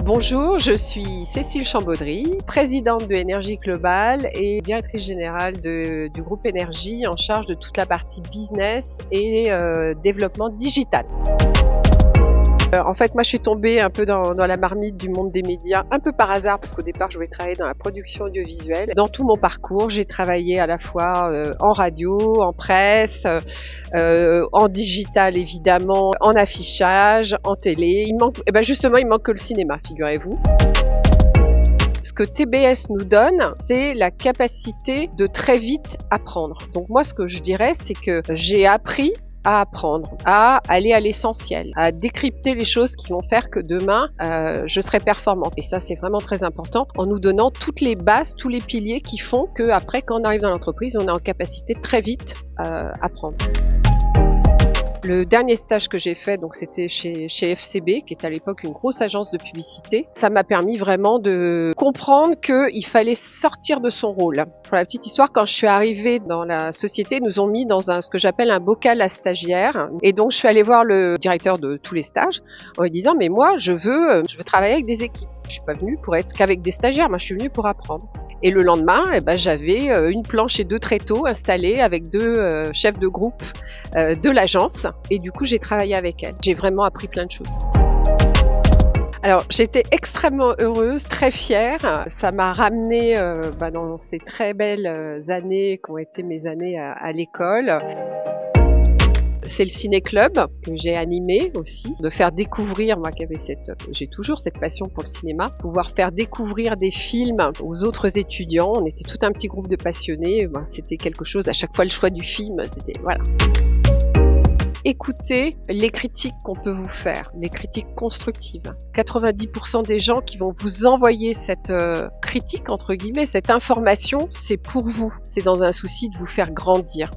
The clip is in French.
Bonjour, je suis Cécile Chambaudry, présidente de Énergie Global et directrice générale du groupe Énergie en charge de toute la partie business et développement digital. En fait, moi, je suis tombée un peu dans la marmite du monde des médias, un peu par hasard, parce qu'au départ, je voulais travailler dans la production audiovisuelle. Dans tout mon parcours, j'ai travaillé à la fois en radio, en presse, en digital évidemment, en affichage, en télé. Il manque que le cinéma, figurez-vous. Ce que TBS nous donne, c'est la capacité de très vite apprendre. Donc moi, ce que je dirais, c'est que j'ai appris à apprendre, à aller à l'essentiel, à décrypter les choses qui vont faire que demain, je serai performante. Et ça, c'est vraiment très important en nous donnant toutes les bases, tous les piliers qui font qu'après, quand on arrive dans l'entreprise, on est en capacité de très vite apprendre. Le dernier stage que j'ai fait, donc c'était chez FCB, qui est à l'époque une grosse agence de publicité. Ça m'a permis vraiment de comprendre qu'il fallait sortir de son rôle. Pour la petite histoire, quand je suis arrivée dans la société, ils nous ont mis dans ce que j'appelle un bocal à stagiaires. Et donc, je suis allée voir le directeur de tous les stages en lui disant, mais moi, je veux travailler avec des équipes. Je suis pas venue pour être qu'avec des stagiaires, moi je suis venue pour apprendre. Et le lendemain, j'avais une planche et 2 tréteaux installés avec 2 chefs de groupe de l'agence. Et du coup, j'ai travaillé avec elles. J'ai vraiment appris plein de choses. Alors, j'étais extrêmement heureuse, très fière. Ça m'a ramenée dans ces très belles années qui ont été mes années à l'école. C'est le ciné-club que j'ai animé aussi, de faire découvrir, moi j'ai toujours cette passion pour le cinéma, pouvoir faire découvrir des films aux autres étudiants. On était tout un petit groupe de passionnés, c'était quelque chose, à chaque fois le choix du film, c'était voilà. Écoutez les critiques qu'on peut vous faire, les critiques constructives. 90% des gens qui vont vous envoyer cette critique, entre guillemets, cette information, c'est pour vous. C'est dans un souci de vous faire grandir.